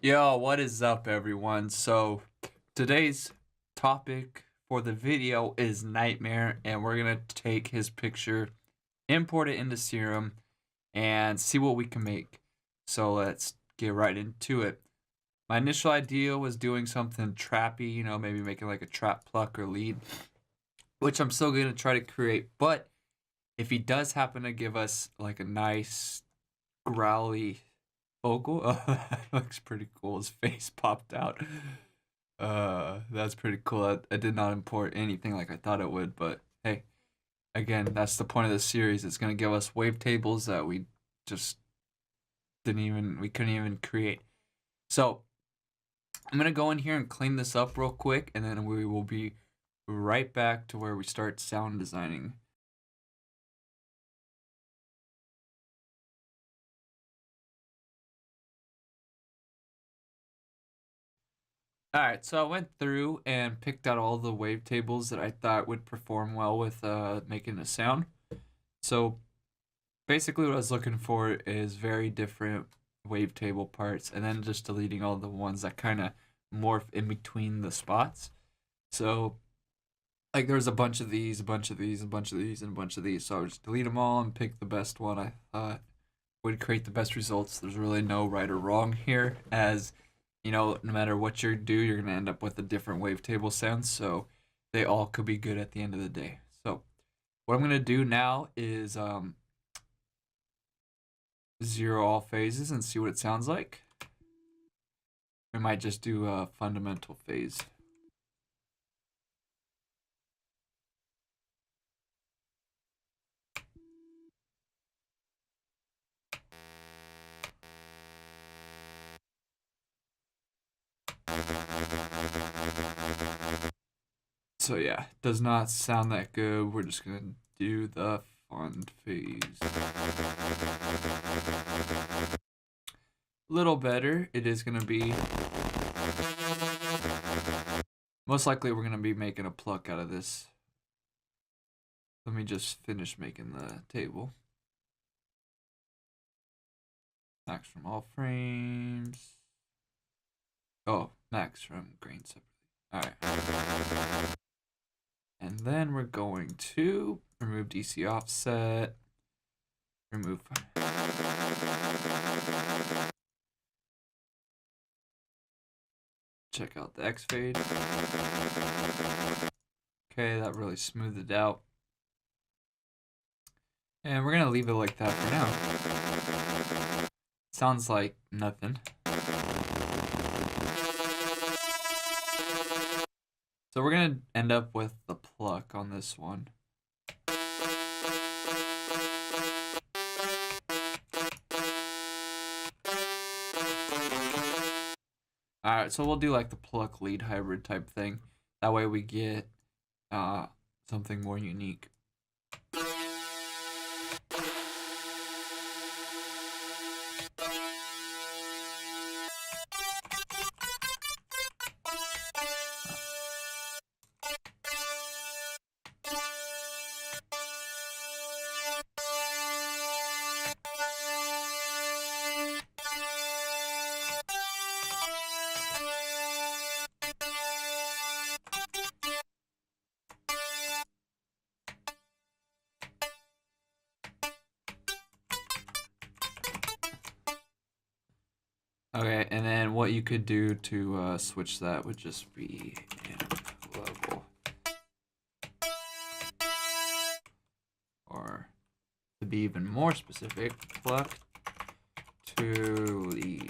Yo, what is up, everyone? So, today's topic for the video is Nightmare, and we're gonna take his picture, import it into Serum, and see what we can make. So, let's get right into it. My initial idea was doing something trappy, maybe making like a trap pluck or lead, which I'm still gonna try to create. But if he does happen to give us like a nice growly vocal. That looks pretty cool. His face popped out. That's pretty cool. I did not import anything like I thought it would, but hey, again, that's the point of the series. It's gonna give us wavetables that we just we couldn't even create. So I'm gonna go in here and clean this up real quick, and then we will be right back to where we start sound designing. Alright, so I went through and picked out all the wavetables that I thought would perform well with making a sound. So basically what I was looking for is very different wavetable parts, and then just deleting all the ones that kind of morph in between the spots. So like there's a bunch of these, a bunch of these, a bunch of these, and a bunch of these. So I would just delete them all and pick the best one I thought would create the best results. There's really no right or wrong here, as no matter what you do, you're gonna end up with a different wavetable sound. So they all could be good at the end of the day. So what I'm gonna do now is zero all phases and see what it sounds like. We might just do a fundamental phase. So yeah, does not sound that good. We're just gonna do the fund phase. Little better. It is gonna be most likely we're gonna be making a pluck out of this. Let me just finish making the table. Max from all frames. Oh, max from grain separately. Alright. And then we're going to remove DC offset. Remove. Check out the X fade. Okay, that really smoothed it out. And we're gonna leave it like that for now. Sounds like nothing. So we're gonna end up with the pluck on this one. Alright, so we'll do like the pluck lead hybrid type thing. That way we get something more unique. Okay, and then what you could do to switch that would just be amp level. Or to be even more specific, pluck to lead.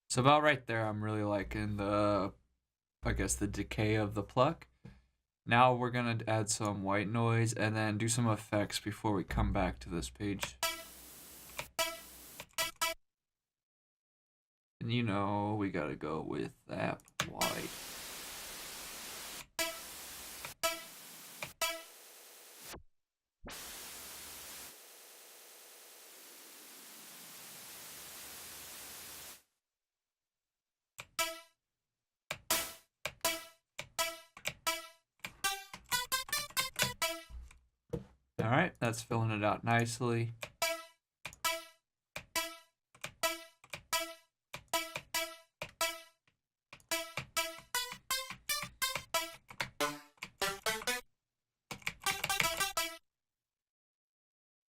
So about right there, I'm really liking the, I guess, the decay of the pluck. Now we're gonna add some white noise and then do some effects before we come back to this page. And we gotta go with that white. Alright, that's filling it out nicely.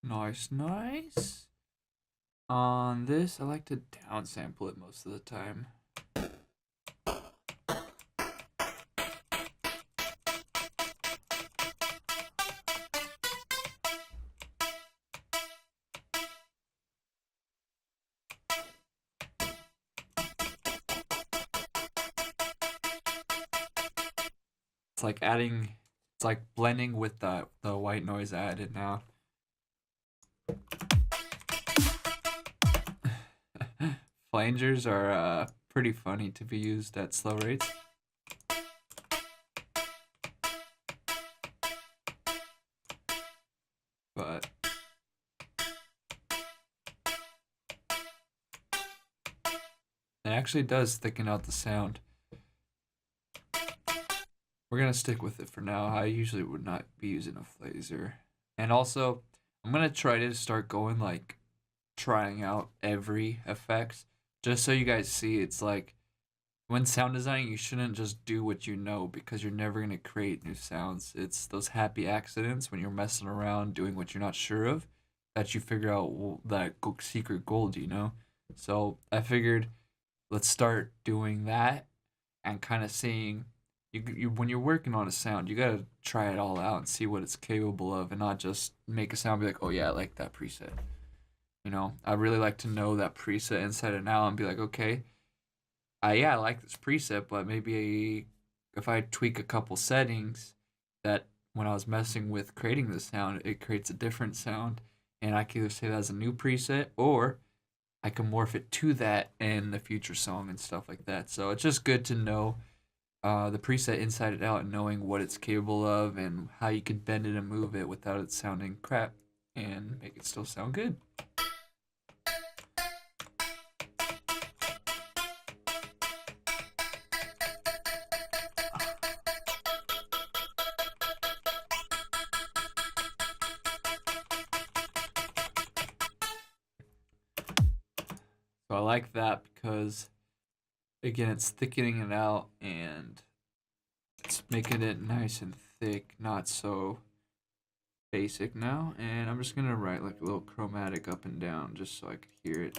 Nice, nice. On this, I like to downsample it most of the time. It's like blending with the white noise I added now. Flangers are pretty funny to be used at slow rates. But it actually does thicken out the sound. We're gonna stick with it for now. I usually would not be using a phaser. And also, I'm gonna try to start going like trying out every effects just so you guys see. It's like when sound designing, you shouldn't just do what you know, because you're never gonna create new sounds. It's those happy accidents when you're messing around doing what you're not sure of that you figure out that secret gold, you know? So I figured let's start doing that and kind of seeing you when you're working on a sound, you gotta try it all out and see what it's capable of, and not just make a sound and be like, oh yeah, I like that preset. You know, I really like to know that preset inside and out and be like, okay, yeah, I like this preset, but maybe if I tweak a couple settings, that when I was messing with creating the sound, it creates a different sound, and I can either say that as a new preset, or I can morph it to that in the future song and stuff like that. So it's just good to know the preset inside and out, and knowing what it's capable of and how you can bend it and move it without it sounding crap and make it still sound good. So I like that because, again, it's thickening it out and it's making it nice and thick, not so basic now. And I'm just gonna write like a little chromatic up and down just so I could hear it.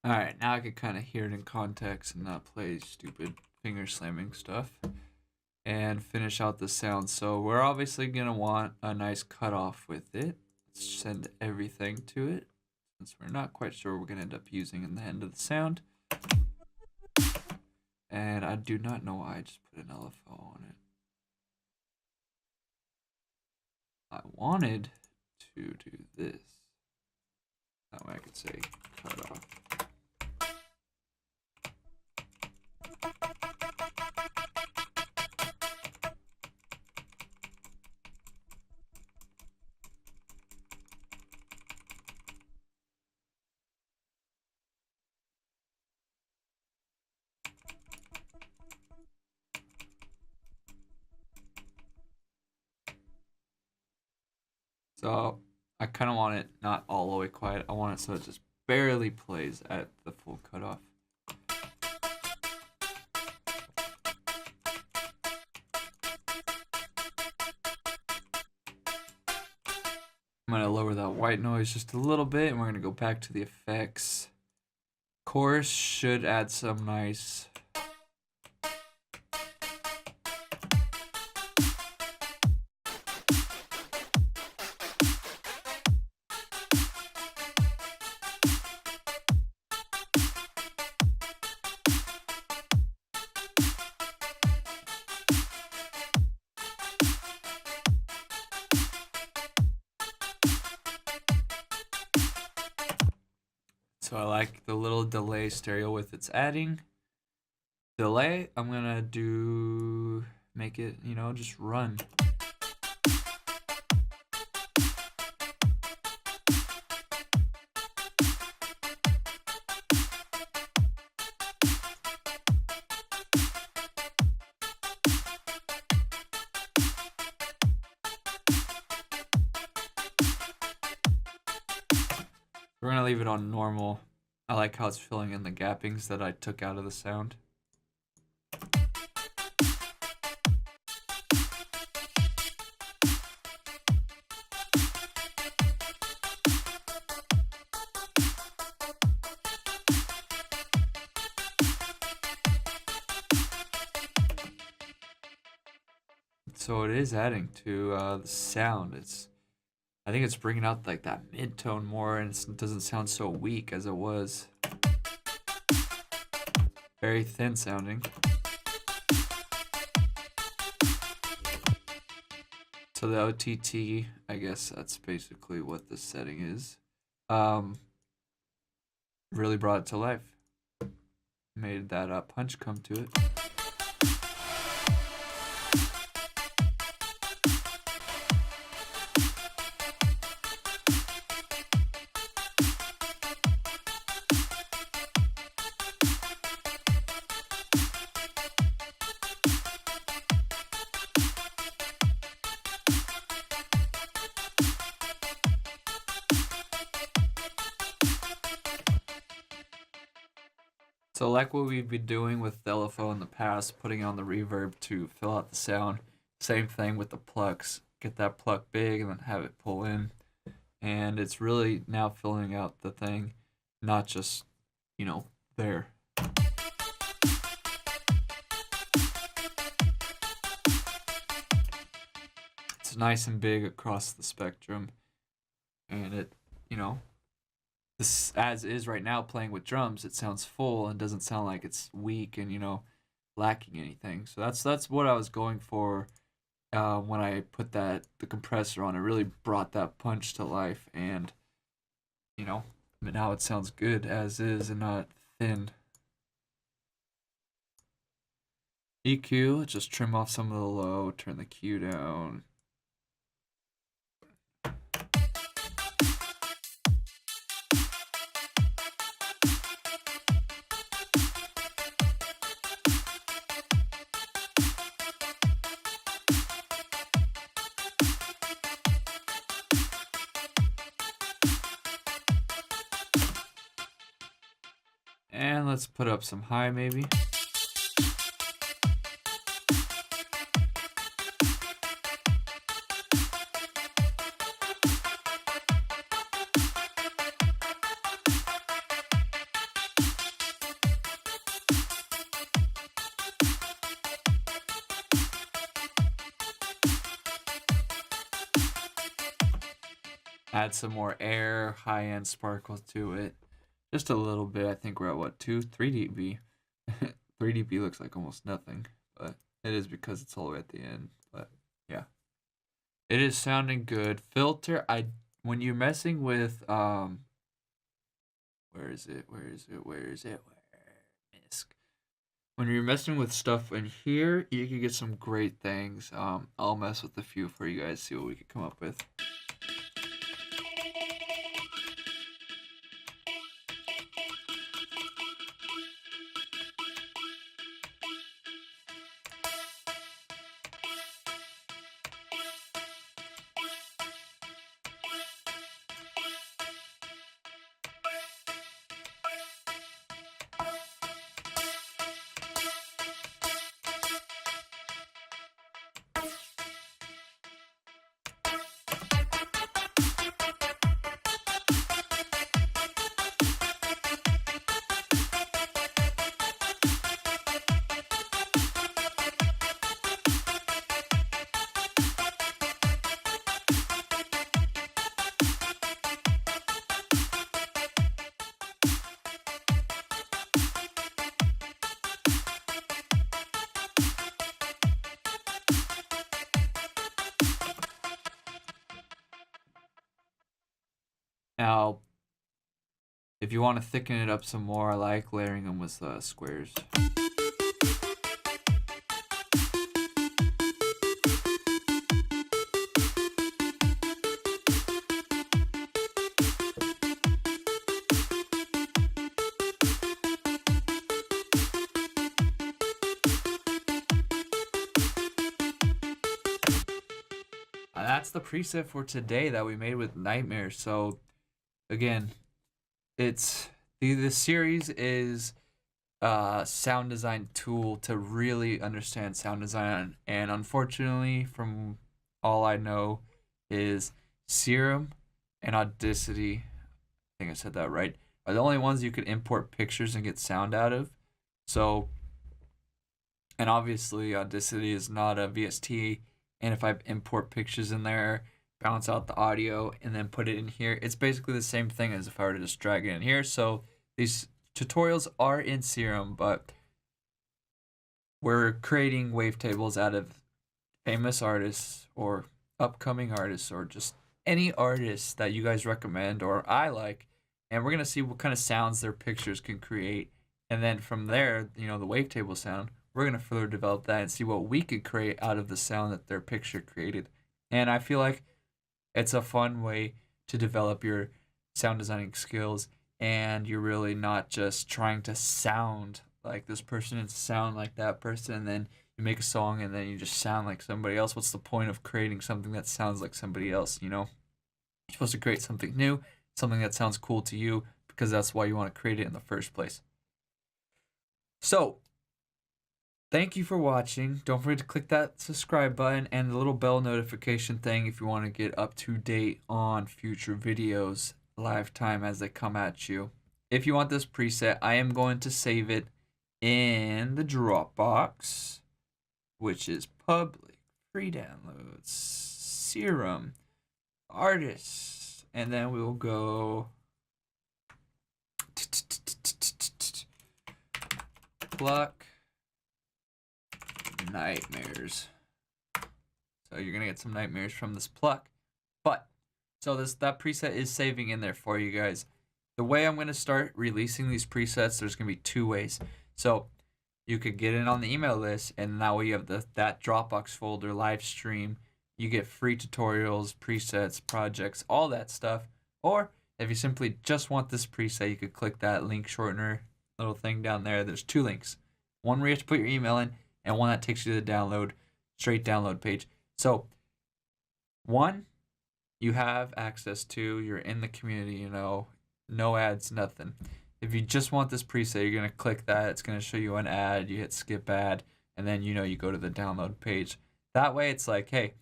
Alright, now I can kind of hear it in context and not play stupid finger slamming stuff. And finish out the sound. So we're obviously going to want a nice cutoff with it. Let's send everything to it, since we're not quite sure what we're going to end up using in the end of the sound. And I do not know why I just put an LFO on it. I wanted to do this. That way I could say cutoff. So I kind of want it not all the way quiet. I want it so it just barely plays at the full cutoff. I'm going to lower that white noise just a little bit, and we're going to go back to the effects. Chorus should add some nice So I like the little delay stereo with its adding. Delay, I'm gonna make it, just run. We're gonna leave it on normal. I like how it's filling in the gappings that I took out of the sound. So it is adding to the sound. I think it's bringing out like that mid-tone more, and it doesn't sound so weak as it was. Very thin sounding. So the OTT, I guess that's basically what the setting is. Really brought it to life. Made that punch come to it. So like what we've been doing with the LFO in the past, putting on the reverb to fill out the sound. Same thing with the plucks. Get that pluck big and then have it pull in. And it's really now filling out the thing, not just, there. It's nice and big across the spectrum. And it, this as is right now playing with drums, it sounds full and doesn't sound like it's weak and lacking anything. So that's what I was going for when I put the compressor on. It really brought that punch to life, and but now it sounds good as is and not thin. EQ, just trim off some of the low, turn the Q down. And let's put up some high maybe. Add some more air, high-end sparkle to it. Just a little bit. I think we're at what, 3 dB. 3 dB looks like almost nothing, but it is because it's all the way at the end. But yeah, it is sounding good. Filter, when you're messing with where is it? Misc. When you're messing with stuff in here, you can get some great things. I'll mess with a few for you guys, see what we can come up with. Now, If you want to thicken it up some more, I like layering them with squares. That's the preset for today that we made with Nightmare. So again, it's the series is a sound design tool to really understand sound design, and unfortunately, from all I know, is Serum and Audacity, I think I said that right, are the only ones you could import pictures and get sound out of. So, and obviously Audacity is not a VST, and if I import pictures in there, bounce out the audio, and then put it in here, it's basically the same thing as if I were to just drag it in here. So these tutorials are in Serum, but we're creating wavetables out of famous artists or upcoming artists or just any artists that you guys recommend or I like, and we're gonna see what kind of sounds their pictures can create, and then from there, the wavetable sound, we're gonna further develop that and see what we could create out of the sound that their picture created. And I feel like it's a fun way to develop your sound designing skills, and you're really not just trying to sound like this person and sound like that person, and then you make a song and then you just sound like somebody else. What's the point of creating something that sounds like somebody else? You're supposed to create something new, something that sounds cool to you, because that's why you want to create it in the first place. So, thank you for watching. Don't forget to click that subscribe button and the little bell notification thing if you want to get up to date on future videos live time as they come at you. If you want this preset, I am going to save it in the Dropbox, which is public, free downloads, Serum, artists, and then we'll go Pluck, Nightmares. So you're gonna get some nightmares from this Pluck. But so that preset is saving in there for you guys. The way I'm gonna start releasing these presets, there's gonna be two ways. So you could get in on the email list, and that way you have that Dropbox folder live stream. You get free tutorials, presets, projects, all that stuff. Or if you simply just want this preset, you could click that link shortener little thing down there. There's two links. One where you have to put your email in, and one that takes you to the straight download page. So, one, you have access to, you're in the community, no ads, nothing. If you just want this preset, you're going to click that. It's going to show you an ad. You hit skip ad, and then, you go to the download page. That way, it's like, hey,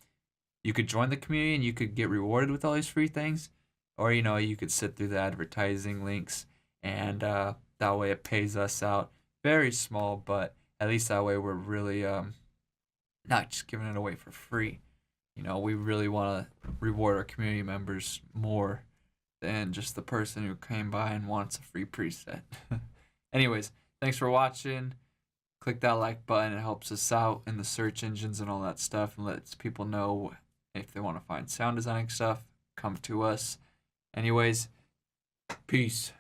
you could join the community and you could get rewarded with all these free things. Or, you could sit through the advertising links, and that way it pays us out. Very small, but at least that way we're really not just giving it away for free. We really want to reward our community members more than just the person who came by and wants a free preset. Anyways, thanks for watching. Click that like button. It helps us out in the search engines and all that stuff, and lets people know if they want to find sound designing stuff, come to us. Anyways, peace.